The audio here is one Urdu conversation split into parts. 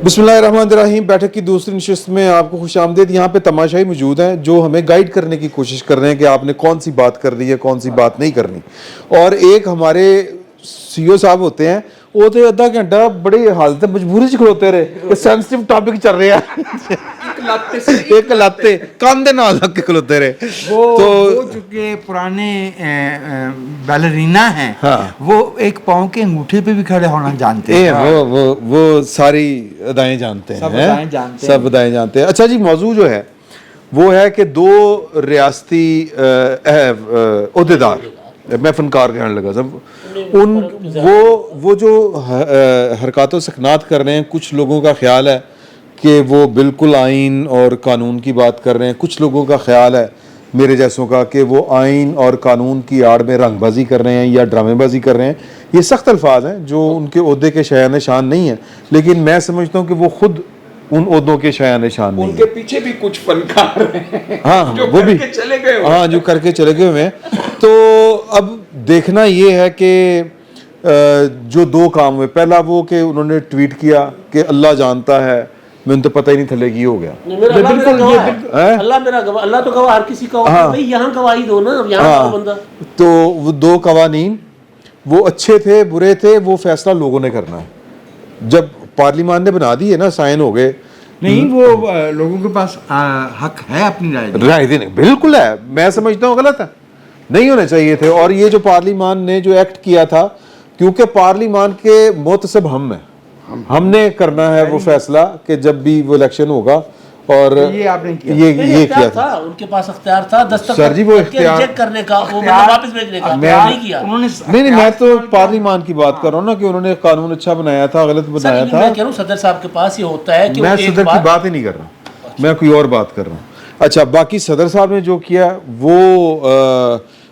بسم اللہ الرحمن الرحیم. بیٹھک کی دوسری نشست میں آپ کو خوش آمدید. یہاں پہ تماشائی موجود ہیں جو ہمیں گائیڈ کرنے کی کوشش کر رہے ہیں کہ آپ نے کون سی بات کرنی ہے, کون سی بات نہیں کرنی. اور ایک ہمارے سی او صاحب ہوتے ہیں, وہ تو آدھا گھنٹہ بڑی حالت مجبوری سے کھلوتے رہے کہ سینسٹیو ٹاپک چل رہے ہیں, ایک لاتے کام دے نال لگ کے کھلوتے رہے. وہ چونکہ پرانے بیلرینا ہیں, وہ ایک پاؤں کے انگوٹھے پہ بھی کھڑے ہونا جانتے ہیں, وہ ساری ادائیں جانتے ہیں, سب ادائیں جانتے ہیں. اچھا جی, موضوع جو ہے وہ ہے کہ دو ریاستی عہدیدار, میں فنکار کہنے لگا سب, وہ جو حرکات و سکنات کر رہے ہیں, کچھ لوگوں کا خیال ہے کہ وہ بالکل آئین اور قانون کی بات کر رہے ہیں, کچھ لوگوں کا خیال ہے میرے جیسوں کا کہ وہ آئین اور قانون کی آڑ میں رنگ بازی کر رہے ہیں یا ڈرامے بازی کر رہے ہیں. یہ سخت الفاظ ہیں جو ان کے عہدے کے شایان شان نہیں ہیں, لیکن میں سمجھتا ہوں کہ وہ خود ان عہدوں کے شایان شان نہیں ہیں. ان کے پیچھے بھی کچھ فنکار ہیں, ہاں وہ بھی چلے گئے, ہاں جو کر کے چلے گئے ہوئے ہیں. تو اب دیکھنا یہ ہے کہ جو دو کام ہوئے, پہلا وہ کہ انہوں نے ٹویٹ کیا کہ اللہ جانتا ہے, میں ان تو پتہ ہی نہیں تھلے کی ہو گیا. اللہ میرا گواہ, اللہ تو گواہ ہر کسی کا ہوتا ہے بھائی, یہاں گواہی دو نا, یہاں بندہ. تو وہ دو قوانین وہ اچھے تھے برے تھے, وہ فیصلہ لوگوں نے کرنا ہے. جب پارلیمان نے بنا دی ہے نا, سائن ہو گئے, نہیں وہ لوگوں کے پاس حق ہے اپنی رائے دینے, بالکل ہے. میں سمجھتا ہوں غلط ہے, نہیں ہونے چاہیے تھے. اور یہ جو پارلیمان نے جو ایکٹ کیا تھا, کیونکہ پارلیمان کے محتسب ہم ہیں, ہم نے کرنا ہے وہ فیصلہ کہ جب بھی وہ الیکشن ہوگا, اور یہ کیا تھا ان کے پاس اختیار تھا سر جی, وہ اختیار کرنے کا, وہ واپس بھیجنے کا نہیں کیا. نہیں, میں تو پارلیمان کی بات کر رہا ہوں نا کہ انہوں نے قانون اچھا بنایا تھا, غلط بنایا تھا. میں کہہ رہا ہوں صدر صاحب کے پاس یہ ہوتا ہے کہ میں صدر کی بات ہی نہیں کر رہا, میں کوئی اور بات کر رہا ہوں. اچھا, باقی صدر صاحب نے جو کیا وہ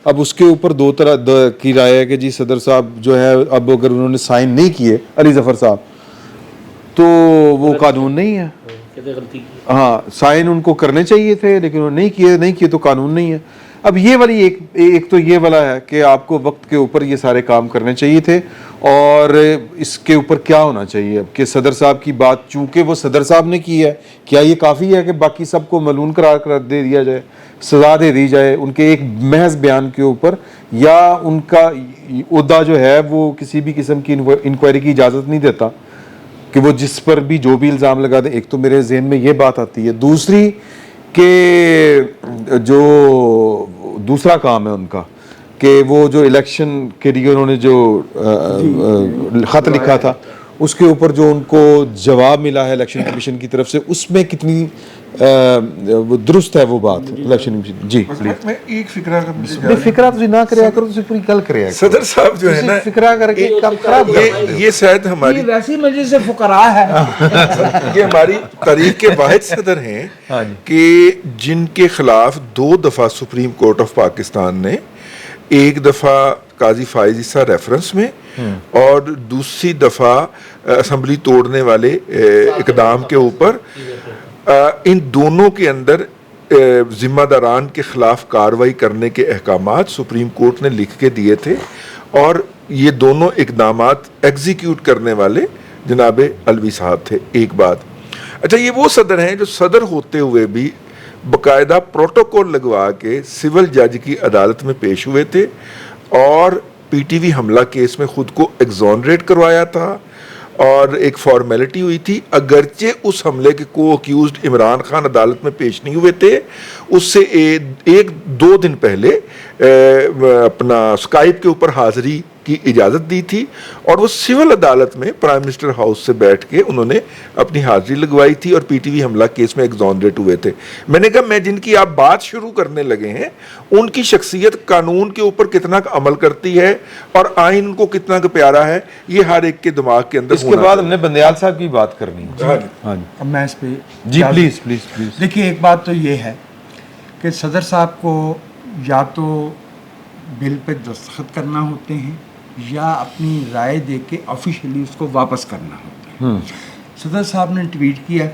اب اس کے اوپر دو طرح کی رائے ہے کہ جی صدر صاحب جو ہے, اب اگر انہوں نے سائن نہیں کیے علی ظفر صاحب, تو وہ قانون نہیں ہے. ہاں, سائن ان کو کرنے چاہیے تھے لیکن انہوں نے نہیں کیے تو قانون نہیں ہے. اب یہ والی ایک تو یہ والا ہے کہ آپ کو وقت کے اوپر یہ سارے کام کرنے چاہیے تھے, اور اس کے اوپر کیا ہونا چاہیے اب کہ صدر صاحب کی بات چونکہ وہ صدر صاحب نے کی ہے, کیا یہ کافی ہے کہ باقی سب کو ملعون قرار دے دیا جائے, سزا دے دی جائے ان کے ایک محض بیان کے اوپر, یا ان کا عہدہ جو ہے وہ کسی بھی قسم کی انکوائری کی اجازت نہیں دیتا کہ وہ جس پر بھی جو بھی الزام لگا دیں. ایک تو میرے ذہن میں یہ بات آتی ہے. دوسری کہ جو دوسرا کام ہے ان کا کہ وہ جو الیکشن کے لیے انہوں نے جو خط لکھا تھا, اس کے اوپر جو ان کو جواب ملا ہے الیکشن کمیشن کی طرف سے, اس میں کتنی درست ہے وہ بات الیکشن کمیشن. جی میں ایک فکرہ فکرہ تو نہ کریا کرو, تو پوری کل کریا کرو. صدر صاحب جو ہے نا فکرہ کر کے کام خراب, یہ شاید ہماری ویسی مجلس سے فقراء ہے, یہ ہماری تاریخ کے واحد صدر ہیں کہ جن کے خلاف 2 دفعہ سپریم کورٹ آف پاکستان نے, ایک دفعہ قاضی فائز عیسیٰ ریفرنس میں اور دوسری دفعہ اسمبلی توڑنے والے اقدام کے اوپر, ان دونوں کے اندر ذمہ داران کے خلاف کارروائی کرنے کے احکامات سپریم کورٹ نے لکھ کے دیے تھے, اور یہ دونوں اقدامات ایگزیکیوٹ کرنے والے جناب علوی صاحب تھے. ایک بات. اچھا, یہ وہ صدر ہیں جو صدر ہوتے ہوئے بھی باقاعدہ پروٹوکول لگوا کے سول جج کی عدالت میں پیش ہوئے تھے, اور پی ٹی وی حملہ کیس میں خود کو ایگزونریٹ کروایا تھا, اور ایک فارمیلٹی ہوئی تھی. اگرچہ اس حملے کے کو اکیوزڈ عمران خان عدالت میں پیش نہیں ہوئے تھے, اس سے 1-2 دن پہلے اپنا اسکائپ کے اوپر حاضری کی اجازت دی تھی, اور وہ سول عدالت میں پرائم منسٹر ہاؤس سے بیٹھ کے انہوں نے اپنی حاضری لگوائی تھی, اور پی ٹی وی حملہ کیس میں ایگزونریٹ ہوئے تھے. میں نے کہا میں جن کی آپ بات شروع کرنے لگے ہیں, ان کی شخصیت قانون کے اوپر کتنا عمل کرتی ہے اور آئین ان کو کتنا پیارا ہے, یہ ہر ایک کے دماغ کے اندر. اس کے بعد ہم نے بندیال صاحب کی بات کرنی ہے. اب میں اس پہ جی پلیز. دیکھیے, ایک بات تو یہ ہے کہ صدر صاحب کو یا تو بل پہ دستخط کرنا ہوتے ہیں یا اپنی رائے دے کے آفیشیلی اس کو واپس کرنا ہوتا ہے. صدر صاحب نے ٹویٹ کیا,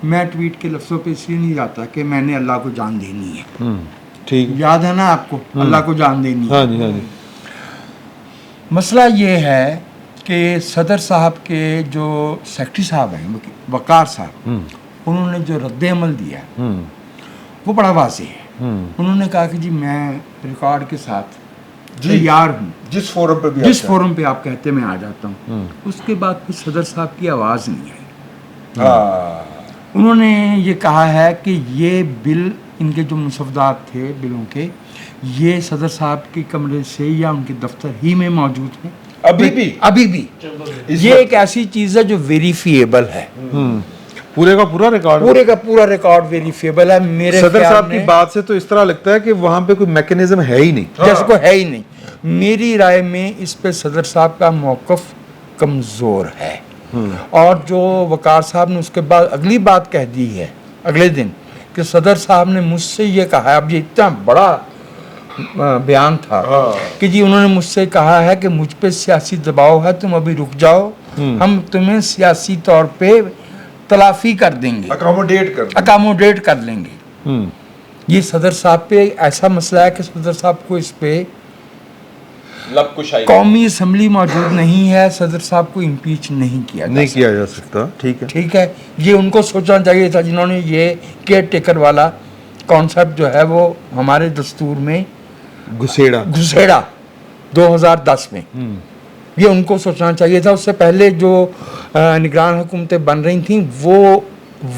میں ٹویٹ کے لفظوں پہ اس لیے نہیں جاتا کہ میں نے اللہ کو جان دینی ہے. ٹھیک, یاد ہے نا آپ کو, اللہ کو جان دینی ہے. ہاں جی. مسئلہ یہ ہے کہ صدر صاحب کے جو سیکرٹری صاحب ہیں وقار صاحب، انہوں نے جو رد عمل دیا وہ بڑا واضح ہے. انہوں نے کہا کہ جی میں ریکارڈ کے ساتھ تیار ہوں، جس فورم پہ بھی جس فورم پہ آپ کہتے ہیں میں آ جاتا ہوں. اس کے بعد پھر صدر صاحب کی آواز نہیں آئی. انہوں نے یہ کہا ہے کہ یہ بل، ان کے جو مسودات تھے بلوں کے، یہ صدر صاحب کے کمرے سے یا ان کے دفتر ہی میں موجود ہیں ابھی بھی. یہ ایک ایسی چیز ہے جو ویریفیبل ہے، پورے کا پورا ریکارڈ ویریفیبل ہے. میرے صدر صاحب کی بات سے تو اس طرح لگتا ہے کہ وہاں پہ کوئی میکینزم ہے ہی نہیں، جیسے کو ہے ہی نہیں. میری رائے میں اس پہ صدر صاحب کا موقف کمزور ہے. اور جو وقار صاحب نے اس کے بعد اگلی بات کہہ دی ہے اگلے دن کہ صدر صاحب نے مجھ سے یہ کہا ہے، اب یہ اتنا بڑا بیان تھا کہ جی انہوں نے مجھ سے کہا ہے کہ مجھ پہ سیاسی دباؤ ہے، تم ابھی رک جاؤ، ہم تمہیں سیاسی طور پہ تلافی کر دیں گے، اکاموڈیٹ کر لیں گے. یہ صدر صاحب پہ ایسا مسئلہ ہے کہ صدر صاحب کو اس پہ قومی اسمبلی موجود نہیں ہے، صدر صاحب کو امپیچ نہیں کیا جا سکتا. ٹھیک ہے. یہ ان کو سوچنا چاہیے تھا جنہوں نے یہ کیئر ٹیکر والا کانسیپٹ جو ہے وہ ہمارے دستور میں گھسیڑا 2010 میں. یہ ان کو سوچنا چاہیے تھا. اس سے پہلے جو نگران حکومتیں بن رہی تھیں وہ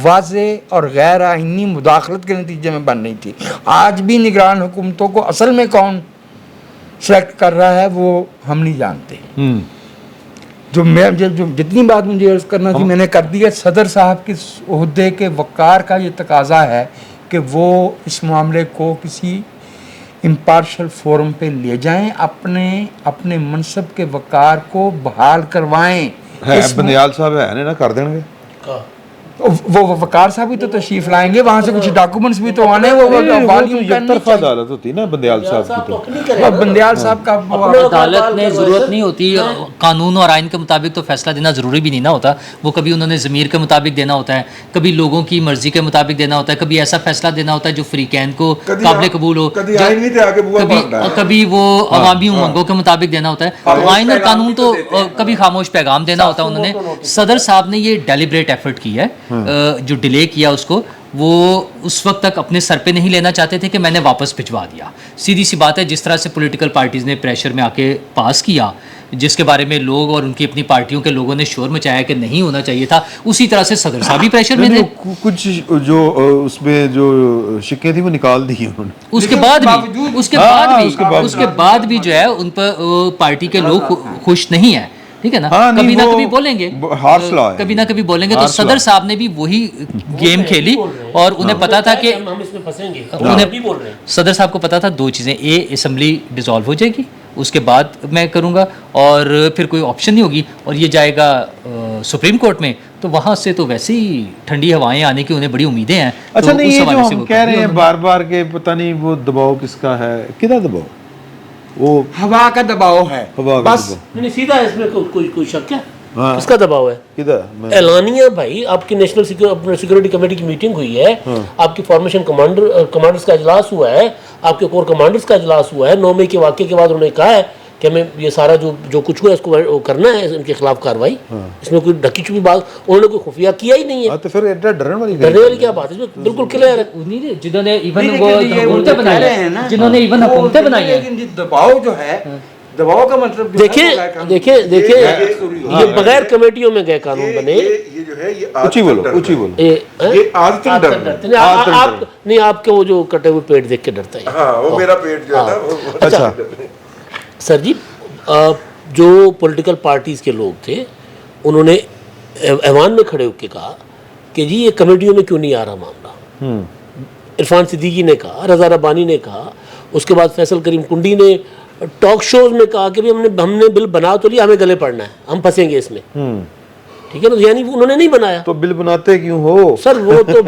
واضح اور غیر آئینی مداخلت کے نتیجے میں بن رہی تھی. آج بھی نگران حکومتوں کو اصل میں کون سلیکٹ کر رہا ہے وہ ہم نہیں جانتے. جو جتنی بات مجھے عرض کرنا تھی میں نے کر دی ہے. صدر صاحب کے عہدے کے وقار کا یہ تقاضا ہے کہ وہ اس معاملے کو کسی امپارشل فورم پہ لے جائیں، اپنے منصب کے وقار کو بحال کروائیں. بندیال صاحب ہے نا کر دیں گے، وہ وقار صاحب بھی تو تشریف لائیں گے، وہاں سے کچھ ڈاکومنٹس بھی تو آنے. وہ یک طرفہ عدالت ہوتی نا بندیال صاحب کی، تو بندیال صاحب کا عدالت میں ضرورت نہیں ہوتی. قانون اور آئین کے مطابق تو فیصلہ دینا ضروری بھی نہیں نہ ہوتا. وہ کبھی انہوں نے ضمیر کے مطابق دینا ہوتا ہے، کبھی لوگوں کی مرضی کے مطابق دینا ہوتا ہے، کبھی ایسا فیصلہ دینا ہوتا ہے جو فریقین کو قابل قبول ہو، کبھی وہ عوامی امنگوں کے مطابق دینا ہوتا ہے. آئین اور قانون تو کبھی خاموش پیغام دینا ہوتا ہے. انہوں نے صدر صاحب نے یہ ڈیلیبریٹ ایفرٹ کی ہے، جو ڈیلے کیا اس کو، وہ اس وقت تک اپنے سر پہ نہیں لینا چاہتے تھے کہ میں نے واپس بھجوا دیا. سیدھی سی بات ہے، جس طرح سے پولیٹیکل پارٹیز نے پریشر میں آ کے پاس کیا، جس کے بارے میں لوگ اور ان کی اپنی پارٹیوں کے لوگوں نے شور مچایا کہ نہیں ہونا چاہیے تھا، اسی طرح سے صدر صاحب بھی پریشر میں تھے. کچھ جو اس میں جو شکیں تھی وہ نکال دی انہوں نے. اس کے بعد بھی جو ہے ان پر پارٹی کے لوگ خوش نہیں ہیں. ٹھیک ہے نا، کبھی نہ کبھی بولیں گے، کبھی نہ کبھی بولیں گے. تو صدر صاحب نے بھی وہی گیم کھیلی اور انہیں پتا تھا کہ صدر صاحب کو پتا تھا دو چیزیں، اسمبلی ڈیزالو ہو جائے گی، اس کے بعد میں کروں گا، اور پھر کوئی آپشن نہیں ہوگی، اور یہ جائے گا سپریم کورٹ میں. تو وہاں سے تو ویسے ہی ٹھنڈی ہوائیں آنے کی انہیں بڑی امیدیں ہیں. اچھا نہیں، یہ جو ہم کہہ رہے ہیں بار بار کہ پتہ نہیں وہ دباؤ کس کا ہے، کدھر دباؤ؟ وہ ہوا کا دباؤ ہے بس. نہیں سیدھا اس میں کوئی شک ہے، اس کا دباؤ ہے کدھر اعلانیہ. بھائی آپ کی نیشنل سیکورٹی کمیٹی کی میٹنگ ہوئی ہے، آپ کی فارمیشن کمانڈرز کا اجلاس ہوا ہے، آپ کے کور کمانڈرز کا اجلاس ہوا ہے. 9 مئی کے واقعے کے بعد انہوں نے کہا ہے کہ ہمیں یہ سارا جو کچھ ہوا ہے اس کو کرنا ہے، ان کے خلاف کارروائی. اس میں کوئی ڈھکی چھپی بات انہوں نے کوئی خفیہ کیا ہی نہیں ہے. تو پھر ڈرنے والی کیا بات ہے، اس میں بالکل کلیئر ہے. جنہوں نے ایون حکومتیں بنائی ہیں، جنہوں نے ایون حکومتیں بنائی ہیں. دباؤ جو ہے، دباؤ کا مطلب دیکھیں یہ بغیر کمیٹیوں میں گئے قانون بنے. یہ جو ہے یہ اونچی بولو یہ عادتاً ڈرنا. آپ نہیں، آپ کے وہ جو کٹے ہوئے پیٹ دیکھ کے ڈرتا ہے. ہاں وہ میرا پیٹ جو ہے نا. اچھا سر جی، جو پولیٹیکل پارٹیز کے لوگ تھے انہوں نے ایوان میں کھڑے ہو کے کہا کہ جی یہ کمیٹیوں میں کیوں نہیں آ رہا معاملہ. عرفان صدیقی نے کہا، رضا ربانی نے کہا، اس کے بعد فیصل کریم کنڈی نے ٹاک شوز میں کہا کہ ہم نے بل بنا تو لیا، ہمیں گلے پڑنا ہے، ہم پھنسیں گے اس میں. ٹھیک ہے نا، یعنی انہوں نے نہیں بنایا. تو بل بناتے کیوں ہو سر؟ وہ تو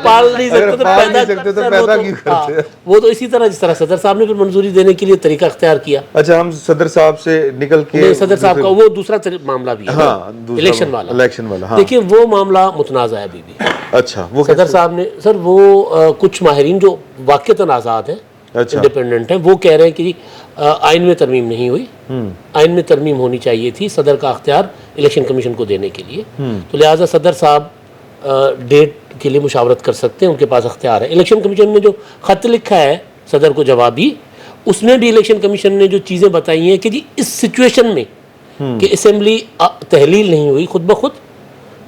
پال نہیں سکتے تو پیدا کیوں کرتے؟ وہ تو اسی طرح جس طرح صدر صاحب نے پھر منظوری دینے کے لیے طریقہ اختیار کیا. اچھا، ہم صدر صاحب سے نکل کے صدر صاحب کا وہ دوسرا معاملہ بھی ہے، الیکشن والا. دیکھیے وہ معاملہ متنازع ہے ابھی بھی. اچھا، وہ صدر صاحب نے سر وہ کچھ ماہرین جو واقعتاً آزاد ہیں، انڈیپینڈنٹ ہیں، وہ کہہ رہے ہیں کہ آئین میں ترمیم نہیں ہوئی. آئین میں ترمیم ہونی چاہیے تھی صدر کا اختیار الیکشن کمیشن کو دینے کے لیے. تو لہٰذا صدر صاحب ڈیٹ کے لیے مشاورت کر سکتے ہیں, ان کے پاس اختیار ہے. الیکشن کمیشن نے جو خط لکھا ہے صدر کو جوابی, اس میں بھی الیکشن کمیشن نے جو چیزیں بتائی ہیں کہ جی اس سچویشن میں کہ اسمبلی تحلیل نہیں ہوئی خود بخود,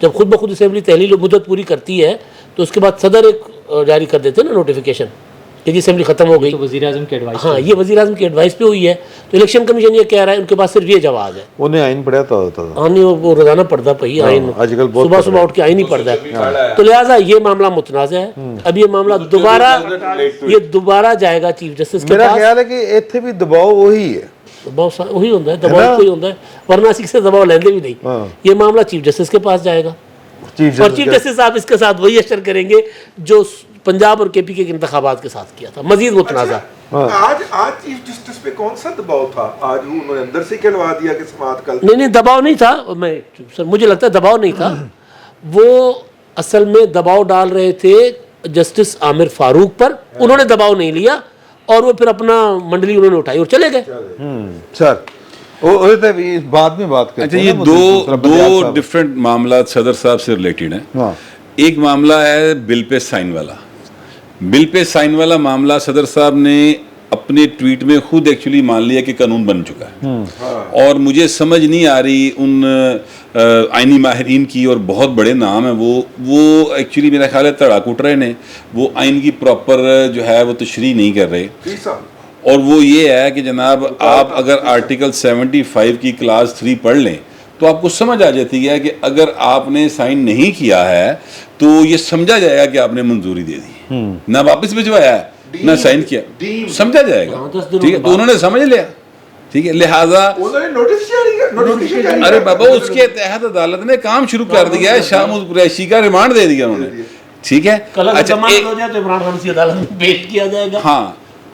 جب خود بخود اسمبلی تحلیل مدت پوری کرتی ہے تو اس کے بعد صدر ایک جاری کر دیتے ہیں نا نوٹیفیکیشن کہ جی اسمبلی ختم ہو گئی. تو وزیر اعظم کی ایڈوائس, ہاں یہ وزیر اعظم کی ایڈوائس پہ ہوئی ہے. تو الیکشن کمیشن یہ کہہ رہا ہے ان کے پاس صرف یہ جواز ہے. انہیں آئین پڑھا ہوتا تھا. ہاں نہیں, وہ روزانہ پڑھتا پہی آئین, آج کل بہت صبح صبح اٹھ کے آئین ہی پڑھتا ہے. تو لہٰذا یہ معاملہ متنازع ہے. اب یہ معاملہ دوبارہ جائے گا چیف جسٹس کے میرا پاس. خیال ہے کہ ایتھے بھی دباؤ وہی ہے, بہت وہی ہوتا ہے, دباؤ کوئی ہوتا ہے, ورنہ اسی سے دباؤ لیندے بھی نہیں. یہ معاملہ چیف جسٹس کے پاس جائے گا اور چیف جسٹس صاحب اس کے ساتھ وہی اشر کریں گے جو پنجاب اور کے پی کے انتخابات کے ساتھ کیا تھا, مزید متنازع. آج چیف جسٹس پہ کون سا دباؤ تھا؟ آج انہوں نے اندر سے کہلوا دیا کہ سماعت کل. نہیں دباؤ نہیں تھا. میں سر مجھے لگتا ہے دباؤ نہیں تھا. وہ اصل میں دباؤ ڈال رہے تھے جسٹس عامر فاروق پر, انہوں نے دباؤ نہیں لیا اور وہ پھر اپنا منڈلی انہوں نے اٹھائی اور چلے گئے. سر بعد میں بات کرتے ہیں. اچھا, یہ دو ڈفرینٹ معاملات صدر صاحب سے ریلیٹڈ ہیں. ایک معاملہ ہے بل پہ سائن والا. بل پہ سائن والا معاملہ صدر صاحب نے اپنے ٹویٹ میں خود ایکچولی مان لیا کہ قانون بن چکا ہے, اور مجھے سمجھ نہیں آ رہی ان آئینی ماہرین کی, اور بہت بڑے نام ہیں وہ ایکچولی میرا خیال ہے تڑا کٹ رہے ہیں, وہ آئین کی پراپر جو ہے وہ تشریح نہیں کر رہے. اور وہ یہ ہے کہ جناب آپ اگر آرٹیکل 75 کی کلاس 3 پڑھ لیں تو آپ کو سمجھ آ جاتی ہے کہ اگر آپ نے سائن نہیں کیا ہے تو یہ سمجھا جائے گا کہ آپ نے منظوری دے دی, نہ واپس بھجوایا ہے نہ سائن کیا, سمجھا جائے گا. ٹھیک ہے, تو انہوں نے سمجھ لیا. ٹھیک ہے, لہٰذا ارے بابا اس کے تحت عدالت نے کام شروع کر دیا ہے, شاہ محمود قریشی کا ریمانڈ دے دیا انہوں نے. ٹھیک ہے, اچھا ہو جائے تو عمران خان سے عدالت میں پیش کیا جائے گا. ہاں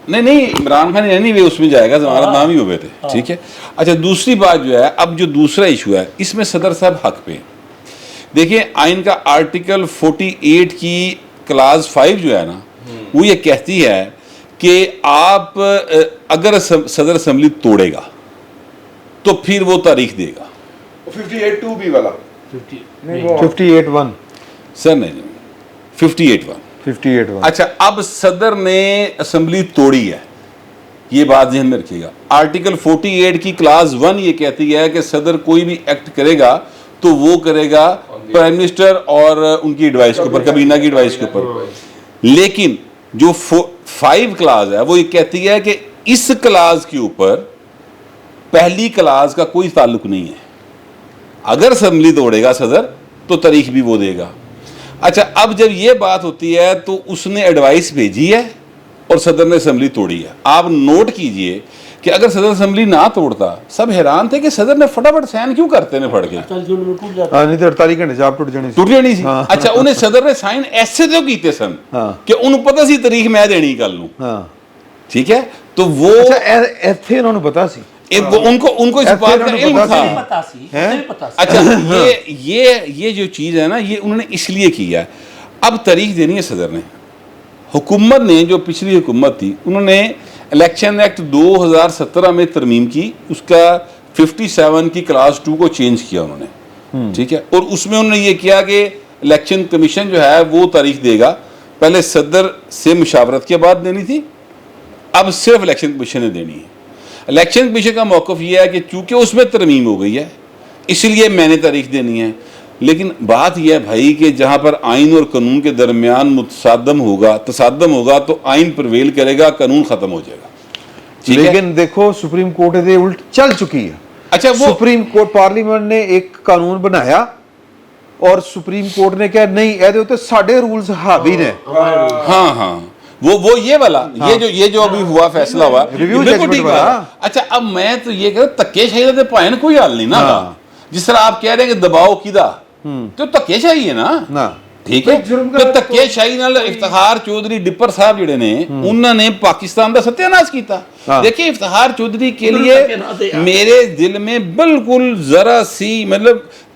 نہیں عمران خان یعنی وہ اس میں جائے گا, ضمانت نام ہی ہوئے تھے. ٹھیک ہے. اچھا, دوسری بات جو ہے, اب جو دوسرا ایشو ہے اس میں صدر صاحب حق پہ. دیکھیں آئین کا آرٹیکل 48 کی کلاس 5 جو ہے نا, وہ یہ کہتی ہے کہ آپ اگر صدر اسمبلی توڑے گا تو پھر وہ تاریخ دے گا. 58(2)(b) والا 58(1) سر نہیں 58(1). اچھا, اب صدر نے اسمبلی توڑی ہے, یہ بات ذہن میں رکھیے گا. آرٹیکل 48 کی کلاس 1 یہ کہتی ہے کہ صدر کوئی بھی ایکٹ کرے گا تو وہ کرے گا پرائم منسٹر اور ان کی ایڈوائس کے اوپر, کابینہ کی ایڈوائس کے اوپر. لیکن جو 5 کلاس ہے وہ یہ کہتی ہے کہ اس کلاس کے اوپر پہلی کلاس کا کوئی تعلق نہیں ہے. اگر اسمبلی توڑے گا صدر تو تاریخ بھی وہ دے گا. اچھا, اب جب یہ بات ہوتی ہے تو اس نے ایڈوائس بھیجی ہے اور صدر نے اسمبلی توڑی ہے. آپ نوٹ کیجئے کہ اگر صدر اسمبلی نہ توڑتا, سب حیران تھے کہ صدر نے فٹافٹ سائن کیوں کرتے نے پڑھ کے, نہیں تو 48 گھنٹے سے آپ ٹوٹ جانی سی. اچھا, انہیں صدر نے سائن ایسے تو کیتے سن کہ انہوں پتہ سی تاریخ میں دینی کل نوں. ٹھیک ہے, تو وہ ایتھے انہوں نے پتا سی, ان کو اس بات کا علم تھا. اچھا, یہ جو چیز ہے نا, یہ انہوں نے اس لیے کیا ہے. اب تاریخ دینی ہے صدر نے. حکومت نے, جو پچھلی حکومت تھی, انہوں نے الیکشن ایکٹ 2017 میں ترمیم کی, اس کا 57 کی کلاس 2 کو چینج کیا انہوں نے. ٹھیک ہے, اور اس میں انہوں نے یہ کیا کہ الیکشن کمیشن جو ہے وہ تاریخ دے گا. پہلے صدر سے مشاورت کے بعد دینی تھی, اب صرف الیکشن کمیشن نے دینی ہے. الیکشن کمیشن کا موقف یہ ہے کہ چونکہ اس میں ترمیم ہو گئی ہے اس لیے میں نے تاریخ دینی ہے. لیکن بات یہ ہے بھائی کہ جہاں پر آئین اور قانون کے درمیان تصادم ہوگا تو آئین پرویل کرے گا, قانون ختم ہو جائے گا. لیکن دیکھو سپریم کورٹ دے الٹ چل چکی ہے. اچھا, وہ سپریم کورٹ پارلیمنٹ نے ایک قانون بنایا اور سپریم کورٹ نے کہا نہیں اے دے ہوتے ساڑھے رولز حاوی نے. ہاں وہ یہ والا یہ جو ابھی ہوا فیصلہ ہوا بالکل ٹھیک ہے. اچھا, اب میں تو یہ کہہ رہا تکے شاہی دے پائن کوئی حل نہیں نا. جس طرح آپ کہہ رہے ہیں کہ دباؤ کیدا تو تکے شاہی ہے نا. ٹھیک ہے, تو تکے شاہی نال افتخار چودھری ڈپر صاحب جڑے نے انہوں نے پاکستان دا ستیہ ناش کیتا. دیکھیں افتخار چودھری کے لیے میرے دل میں بالکل ذرا سی مطلب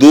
2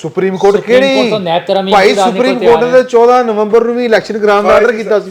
ਸੁਪਰੀਮ ਕੋਰਟ ਸੁਪਰੀਮ ਕੋਰਟ ਕਿਹੜੀ ਤੋਂ ਨੈਬ ਤਰ੍ਹਾਂ ਵੀ ਭਾਈ ਕਰਾਉਣ ਨੂੰ ਸੁਪਰੀਮ ਕੋਈ ਕੋਰਟ ਤਿਆਰ ਨੇ 14 ਨਵੰਬਰ ਨੂੰ ਵੀ ਇਲੈਕਸ਼ਨ ਕਰਾਉਣ ਦਾ ਆਰਡਰ ਕੀਤਾ ਸੀ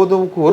ਉਦੋਂ ਹੋਰ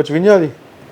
55 ਵਾਲੀ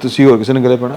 ਤੁਸੀਂ ਹੋਰ ਕਿਸੇ ਨੇ ਗਲੇ ਪੜਨਾ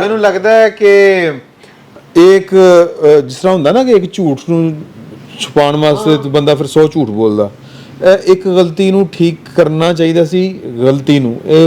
ਮੈਨੂੰ ਲੱਗਦਾ ਹੈ ਕਿ ਇੱਕ ਜਿਸ ਤਰ੍ਹਾਂ ਹੁੰਦਾ ਨਾ ਕਿ ਇੱਕ ਝੂਠ ਨੂੰ ਛੁਪਾਉਣ ਵਾਸਤੇ ਬੰਦਾ ਫਿਰ 100 ਝੂਠ ਬੋਲਦਾ, ਇੱਕ ਗਲਤੀ ਨੂੰ ਠੀਕ ਕਰਨਾ ਚਾਹੀਦਾ ਸੀ, ਗਲਤੀ ਨੂੰ ਇਹ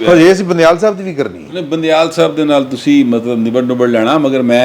ਪਰ ਇਹ ਅਸੀਂ ਬੰਦਿਆਲ ਸਾਹਿਬ ਦੀ ਵੀ ਕਰਨੀ ਹੈ। ਬੰਦਿਆਲ ਸਾਹਿਬ ਦੇ ਨਾਲ ਤੁਸੀਂ ਮਤਲਬ ਨਿਬੜ ਲੈਣਾ, ਮਗਰ ਮੈਂ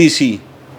DC,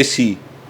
AC,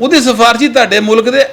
ਉਹਦੀ ਸਿਫਾਰਸ਼ੀ ਤੁਹਾਡੇ ਮੁਲਕ ਦੇ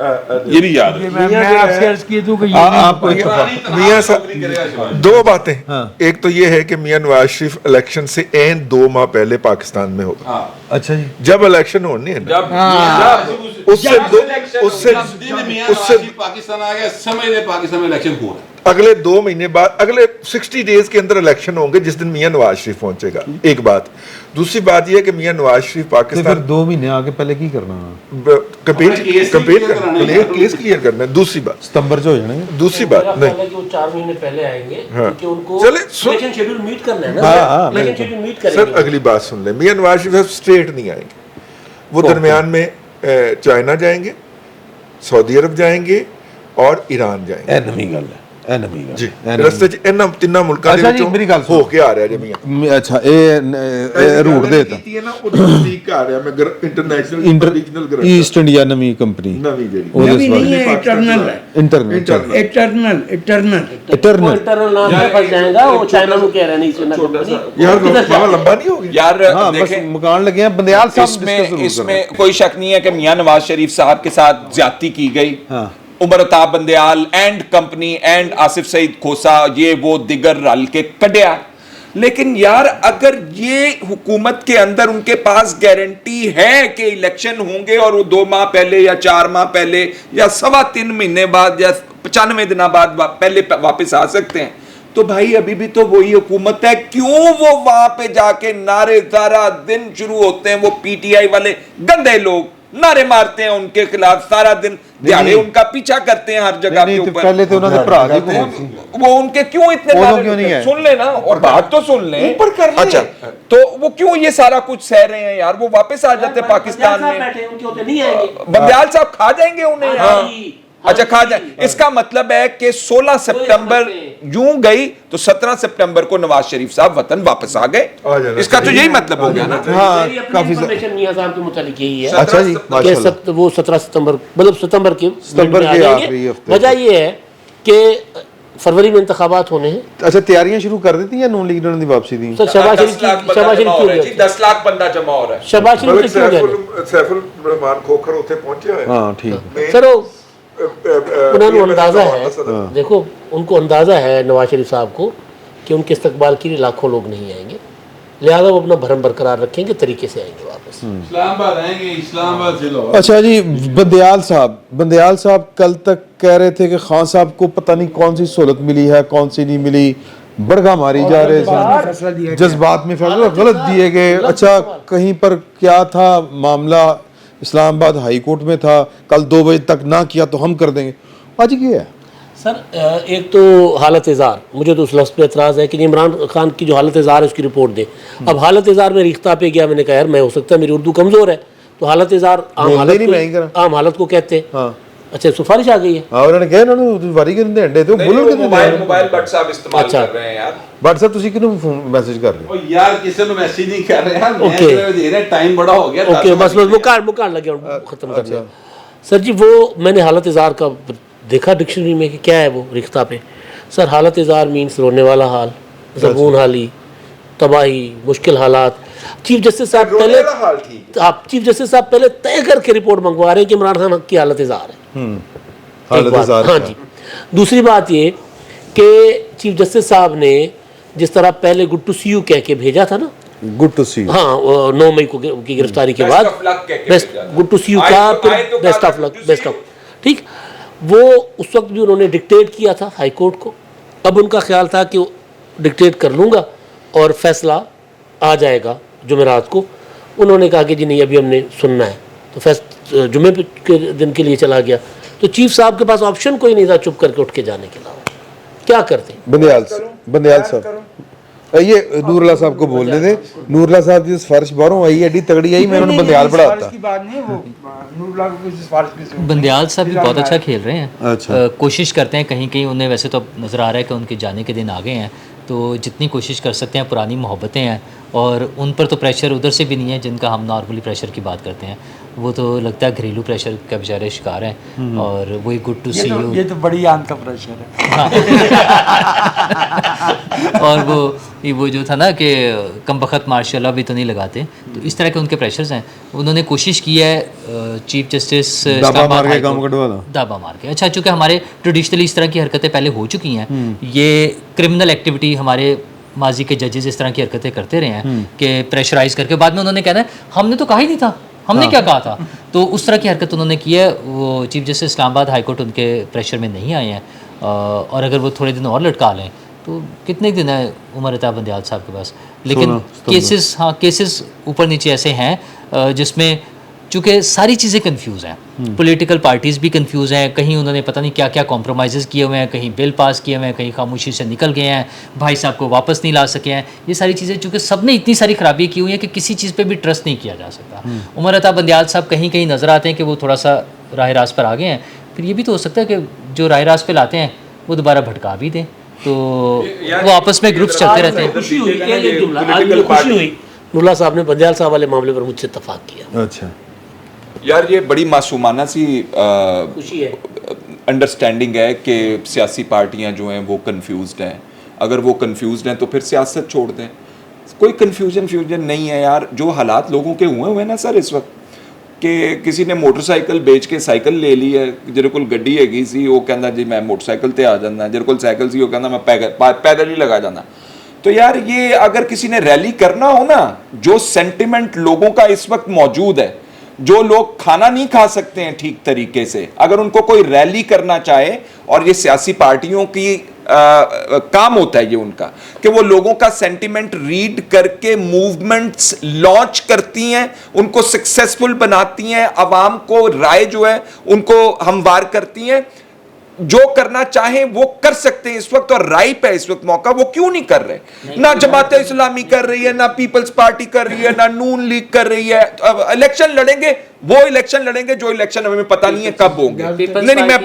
یہ بھی یاد ہے. میں آپ سے عرض کی دوں کہ آپ کو میاں صاحب دو باتیں, ایک تو یہ ہے کہ میاں نواز شریف الیکشن سے عین 2 ماہ پہلے پاکستان میں ہوگا. اچھا جی, جب الیکشن ہونے ہیں پاکستان آ گیا, سمجھ لے پاکستان میں الیکشن ہو رہا ہے. اگلے 2 مہینے بعد, اگلے 60 ڈیز کے اندر الیکشن ہوں گے جس دن میاں نواز شریف پہنچے گا. ایک بات. دوسری بات یہ ہے کہ میاں نواز شریف پھر پاکستان 2 مہینے آگے پہلے کی کرنا, کیس کلیئر کرنا ہے. دوسری بات ستمبر جو ہو جانا ہے. دوسری بات نہیں, وہ 4 مہینے پہلے آئیں گے ہاں. کیونکہ ان کو چلے الیکشن شیڈول میٹ کرنا ہے نا. ہاں, الیکشن شیڈول میٹ کریں سر گے. اگلی بات سن لیں. میاں نواز شریف صاحب اسٹریٹ نہیں آئیں گے, وہ درمیان میں چائنا جائیں گے, سعودی عرب جائیں گے اور ایران جائیں گے. اے نویں گل ہے, اے نویں گل جی رستے چ انہاں تیناں ملکاں دے اچھا جی, وچوں میری گل ہو کے آ رہا جی میاں. اچھا اے روٹ دے تا ٹھیک آ رہا. میں انٹرنیشنل ریجنل ایسٹ انڈیا نویں کمپنی نویں جڑی نبی نہیں ہے, اٹرنل ہے, انٹرنل اٹرنل انٹرنل نام سے پھنس جائے گا. وہ چائنا کو کہہ رہے ہیں نہیں سننا کمپنی. یار بابا لمبا نہیں ہو گیا یار ہاں, بس دیکھیں مکان لگے ہیں. بندیال صاحب اس میں کوئی شک نہیں ہے کہ میاں نواز شریف صاحب کے ساتھ زیادتی کی گئی. Umar Ata Bandial and company and Asif Saeed Khosa یہ وہ دیگر رل کے کڈیا. لیکن یار اگر یہ حکومت کے اندر ان کے پاس گارنٹی ہے کہ الیکشن ہوں گے اور وہ 2 ماہ پہلے یا 4 ماہ پہلے یا 3.25 مہینے بعد یا 95 دنوں بعد پہلے واپس آ سکتے ہیں, تو بھائی ابھی بھی تو وہی حکومت ہے. کیوں وہ وہاں پہ جا کے نعرے سارا دن شروع ہوتے ہیں, وہ پی ٹی آئی والے گندے لوگ نعرے مارتے ہیں ان کے خلاف سارا دن, دیہڑے ان کا پیچھا کرتے ہیں ہر جگہ کے اوپر. پہلے تو انہوں نے بھرا دی کون, وہ ان کے کیوں اتنے نعرے سن لیں نا, اور بات تو سن لیں. اچھا تو وہ کیوں یہ سارا کچھ سہ رہے ہیں یار, وہ واپس آ جاتے پاکستان میں. بندیال صاحب کھا جائیں گے انہیں یار. اچھا کھا جائیں. اس کا مطلب ہے کہ 16 سپٹمبر یوں گئی تو 17 سپٹمبر کو نواز شریف صاحب وطن واپس آ گئے. اس کا تو یہی مطلب ہو گیا نا. ہاں کافی میاں صاحب کے متعلق یہی ہے. اچھا جی, کہ وہ 17 ستمبر مطلب ستمبر کے آخری ہفتے. وجہ یہ ہے کہ فروری میں انتخابات ہونے ہیں. اچھا تیاریاں شروع کر دیتی ہیں نون لیگ نے واپسی دی. شہباز شریف کیوں گئے؟ 10 لاکھ بندہ جمع ہو رہا ہے. شہباز شریف کیوں گئے؟ سیف الرحمان کھوکھر اتنے پہنچے ہوئے. ہاں ٹھیک ہے سر, انہوں نے اندازہ ہے, دیکھو ان کو اندازہ ہے نواز شریف صاحب کو کہ ان کے استقبال کے لیے لاکھوں لوگ نہیں آئیں گے, لہذا وہ اپنا بھرم برقرار رکھیں گے, طریقے سے آئیں گے واپس. اسلام آباد آئیں گے, اسلام آباد سے لاہور. اچھا جی, بندیال صاحب کل تک کہہ رہے تھے کہ خان صاحب کو پتہ نہیں کون سی سہولت ملی ہے کون سی نہیں ملی, بڑگا ماری جا رہے ہیں, جذبات میں فیصلہ غلط دیے گئے. اچھا کہیں پر کیا تھا معاملہ, اسلام آباد ہائی کورٹ میں تھا, کل 2 بجے تک نہ کیا تو ہم کر دیں گے. آج کیا ہے سر, ایک تو حالت اظہار, مجھے تو اس لفظ پہ اعتراض ہے کہ عمران خان کی جو حالت اظہار ہے اس کی رپورٹ دے. اب حالت اظہار میں ریختہ پہ گیا, میں نے کہا یار میں ہو سکتا ہے میری اردو کمزور ہے, تو حالت اظہار عام حالت کو کہتے ہیں. اچھا سفارش آ گئی ہے. انہوں نے کہا انہوں نے واری کرنے انڈے تو بولن کے موبائل بٹ صاحب استعمال کر رہے ہیں یار. بٹ صاحب تسی کینوں فون میسج کر رہے ہو یار, کسی نے میسج نہیں کر رہے یار, میں دے رہا ٹائم بڑا ہو گیا. اوکے بس مکان لگے ختم کر دیا. سر جی وہ میں نے حالت اظہار کا دیکھا ڈکشنری میں کہ کیا ہے وہ ریختہ پہ. سر حالت اظہار مینس رونے والا حال, زبون حالی, تباہی, مشکل حالات. چیف جسٹس صاحب پہلے طے کر کے رپورٹ منگوا رہے ہیں کہ عمران خان کی حالت اظہار ہے. ہاں جی. دوسری بات یہ کہ چیف جسٹس صاحب نے جس طرح پہلے گڈ ٹو سی یو کہہ کے بھیجا تھا نا, گڈ ٹو سی, ہاں 9 مئی کو کی گرفتاری کے بعد گڈ ٹو سی یو کا, best of luck, best of, ٹھیک, وہ اس وقت بھی انہوں نے ڈکٹیٹ کیا تھا ہائی کورٹ کو. اب ان کا خیال تھا کہ ڈکٹیٹ کر لوں گا اور فیصلہ آ جائے گا جمعرات کو. انہوں نے کہا کہ جی نہیں ابھی ہم نے سننا ہے, تو جمعے کے دن کے لیے چلا گیا. تو چیف صاحب کے پاس آپشن کوئی نہیں تھا چپ کر کے اٹھ کے جانے کے علاوہ. کیا کرتے بندیال صاحب یہ نور اللہ صاحب کو بولنے دیں. نور اللہ صاحب کی سفارش باہروں آئی ایڈی تگڑی آئی, میں انہوں نے بندیال پڑھاتا. بندیال صاحب بھی بہت اچھا کھیل رہے ہیں, کوشش کرتے ہیں کہیں کہیں انہیں, ویسے تو نظر آ رہا ہے کہ ان کے جانے کے دن آ گئے ہیں, تو جتنی کوشش کر سکتے ہیں, پرانی محبتیں ہیں اور ان پر تو پریشر ادھر سے بھی نہیں ہے جن کا ہم نارملی پریشر کی بات کرتے ہیں. وہ تو لگتا ہے گھریلو پریشر کا بیچارے شکار ہیں، اور وہی گڈ ٹو سی یو. یہ تو بڑی آن کا پریشر ہے. اور وہ جو تھا نا کہ کم بخت ماشاء اللہ بھی تو نہیں لگاتے، تو اس طرح کے ان کے پریشرز ہیں. انہوں نے کوشش کی ہے چیف جسٹس دابا مار کے کام کٹوا دو، دابا مار کے. اچھا، چونکہ ہمارے ٹریڈیشنلی اس طرح کی حرکتیں پہلے ہو چکی ہیں، یہ کرمنل ایکٹیویٹی ہمارے ماضی کے ججز اس طرح کی حرکتیں کرتے رہے ہیں کہ پریشرائز کر کے بعد میں انہوں نے کہنا ہے ہم نے تو کہا ہی نہیں تھا، ہم نے کیا کہا تھا. تو اس طرح کی حرکت انہوں نے کی ہے. وہ چیف جسٹس اسلام آباد ہائی کورٹ ان کے پریشر میں نہیں آئے ہیں، اور اگر وہ تھوڑے دن اور لٹکا لیں تو کتنے دن ہے عمر عطا بندیال صاحب کے پاس. لیکن کیسز اوپر نیچے ایسے ہیں جس میں چونکہ ساری چیزیں کنفیوز ہیں، پولیٹیکل پارٹیز بھی کنفیوز ہیں، کہیں انہوں نے پتہ نہیں کیا کیا کمپرومائزز کیے ہوئے ہیں، کہیں بل پاس کیے ہوئے ہیں، کہیں خاموشی سے نکل گئے ہیں، بھائی صاحب کو واپس نہیں لا سکے ہیں. یہ ساری چیزیں چونکہ سب نے اتنی ساری خرابی کی ہوئی ہیں کہ کسی چیز پہ بھی ٹرسٹ نہیں کیا جا سکتا. عمر عطا بندیال صاحب کہیں کہیں نظر آتے ہیں کہ وہ تھوڑا سا راہ راست پر آ گئے ہیں. پھر یہ بھی تو ہو سکتا ہے کہ جو راہ راست پہ لاتے ہیں وہ دوبارہ بھٹکا بھی دیں، تو وہ آپس میں گروپس چلتے رہتے ہیں. خوشی ہوئی ایک جملہ آج مجھے خوشی ہوئی نوراللہ صاحب نے بندیال صاحب والے معاملے پر مجھ سے اتفاق کیا. اچھا یار یہ بڑی معصومانہ سی خوشی ہے. انڈرسٹینڈنگ ہے کہ سیاسی پارٹیاں جو ہیں وہ کنفیوزڈ ہیں. اگر وہ کنفیوزڈ ہیں تو پھر سیاست چھوڑ دیں. کوئی کنفیوژن نہیں ہے یار. جو حالات لوگوں کے ہوئے نا سر اس وقت کہ کسی نے موٹر سائیکل بیچ کے سائیکل لے لی ہے, جیرے کول گڈی ہے گی سی وہ کہندا جی میں موٹر سائیکل تے آ جانا, جیرے کول سائیکل سی وہ کہندا میں پیدل ہی لگا جانا. تو یار یہ اگر کسی نے ریلی کرنا ہو نا, جو سینٹیمنٹ لوگوں کا اس وقت موجود ہے, جو لوگ کھانا نہیں کھا سکتے ہیں ٹھیک طریقے سے, اگر ان کو کوئی ریلی کرنا چاہے, اور یہ سیاسی پارٹیوں کی کام ہوتا ہے یہ ان کا کہ وہ لوگوں کا سینٹیمنٹ ریڈ کر کے موومنٹس لانچ کرتی ہیں, ان کو سکسیسفل بناتی ہیں, عوام کو رائے جو ہے ان کو ہموار کرتی ہیں. جو کرنا چاہیں وہ کر سکتے ہیں اس وقت, اور رائپ ہے اس وقت موقع, وہ کیوں نہیں کر رہے؟ نہ جماعت اسلامی کر رہی ہے, نہ پیپلز پارٹی کر رہی ہے, نہ نون لیگ کر رہی ہے. الیکشن لڑیں گے, وہ الیکشن لڑیں گے جو الیکشن ہمیں پتہ نہیں ہے کب ہوں گے. نہیں میں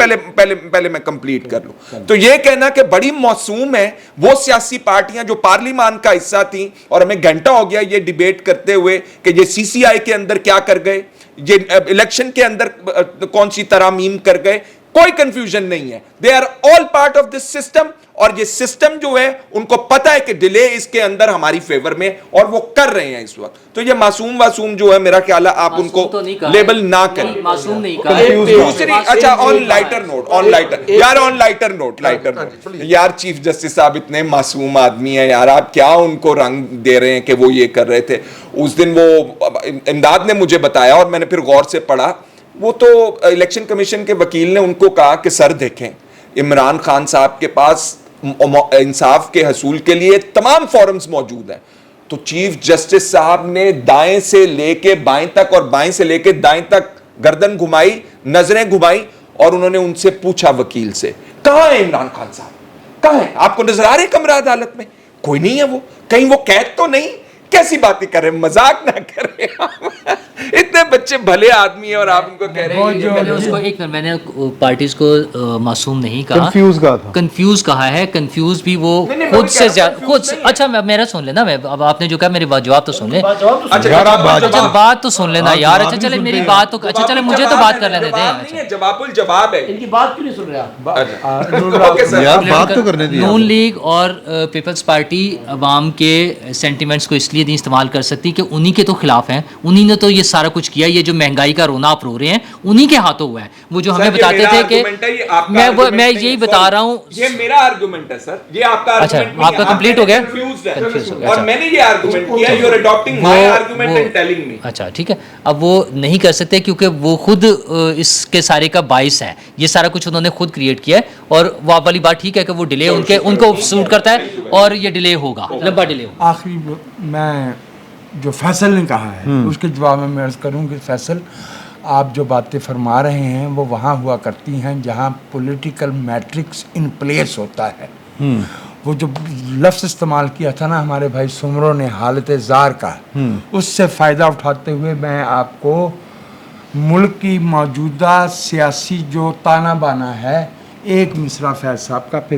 پہلے میں کمپلیٹ کر لوں. تو یہ کہنا کہ بڑی موسوم ہے وہ سیاسی پارٹیاں جو پارلیمان کا حصہ تھیں, اور ہمیں گھنٹہ ہو گیا یہ ڈیبیٹ کرتے ہوئے کہ یہ سی سی آئی کے اندر کیا کر گئے, یہ الیکشن کے اندر کون سی ترامیم کر گئے, کوئی کنفیوژن نہیں ہے. They are all part of this system, اور یہ سسٹم جو ہے ان کو پتا ہے کہ ڈیلے اس کے اندر ہماری فیور میں, اور وہ کر رہے ہیں اس وقت. تو یہ معصوم جو ہے میرا خیال ہے آپ ان کو لیبل نہ کریں. معصوم نہیں کہا. دوسری اچھا آن لائٹر نوٹ یار چیف جسٹس صاحب اتنے معصوم آدمی ہیں یار, آپ کیا ان کو رنگ دے رہے ہیں کہ وہ یہ کر رہے تھے. اس دن وہ امداد نے مجھے بتایا اور میں نے پھر غور سے پڑھا, وہ تو الیکشن کمیشن کے وکیل نے ان کو کہا کہ سر دیکھیں عمران خان صاحب کے پاس انصاف کے حصول کے لیے تمام فورمز موجود ہیں. تو چیف جسٹس صاحب نے دائیں سے لے کے بائیں تک اور بائیں سے لے کے دائیں تک گردن گھمائی, نظریں گھمائی, اور انہوں نے ان سے پوچھا وکیل سے کہاں ہے عمران خان صاحب, کہاں ہے, آپ کو نظر آ رہے کمرہ عدالت میں؟ کوئی نہیں ہے, وہ کہیں وہ قید تو نہیں؟ کیسی باتیں کر رہے ہیں, مذاق نہ کر رہے ہیں. اتنے بچے بھلے آدمی ہیں اور آپ ان کو کہہ رہے ہیں. میں نے پارٹیز کو معصوم نہیں کہا, کنفیوز کہا ہے. کنفیوز بھی وہ خود سے زیادہ خود. اچھا میرا سن لینا, میں اب آپ نے جو کہا میرے جواب تو سن لیں. اچھا بات تو سن لینا یار. اچھا چلے میری بات تو, اچھا چلے مجھے تو بات کر لینے دیں. جواب الجواب ہے, ان کی بات کیوں نہیں سن رہے آپ؟ نون لیگ اور پیپلز پارٹی عوام کے سینٹیمنٹس کو اس لیے نہیں استعمال کر سکتی کہ انہی کے تو خلاف ہیں, انہی نے تو یہ سارا کچھ کیا. یہ جو مہنگائی کا رونا آپ رو رہے ہیں انہی کے ہاتھوں ہوا ہے. وہ جو ہمیں بتاتے تھے کہ میں یہی بتا رہا ہوں, یہ میرا آرگومنٹ ہے سر, یہ آپ کا اچھا آپ کا کمپلیٹ ہو گیا, اور میں نے یہ آرگومنٹ کیا, you are adapting my argument and telling me. اچھا ٹھیک ہے, اب وہ نہیں کر سکتے کیونکہ وہ خود اس کے سارے کا باعث ہے. یہ سارا کچھ انہوں نے خود کریٹ کیا ہے, اور وہ والی بات ٹھیک ہے کہ وہ ڈیلے ان کو سوٹ کرتا ہے, اور یہ ڈیلے ہوگا, لمبا ڈیلے ہوگا. آخری میں جو فیصل نے کہا ہے اس کے جواب میں عرض کروں کہ فیصل آپ جو باتیں فرما رہے ہیں وہ وہاں ہوا کرتی ہیں جہاں پولیٹیکل میٹرکس ان پلیس ہوتا ہے. وہ جو لفظ استعمال کیا تھا نا ہمارے بھائی سمرو نے حالت زار کا, اس سے فائدہ اٹھاتے ہوئے میں آپ کو ملک کی موجودہ سیاسی جو تانا بانا ہے ایک مصرع فیض صاحب کا پھر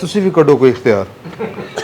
ਤੁਸੀਂ ਵੀ ਕੱਢੋ ਕੋਈ ਇਖਤਿਆਰ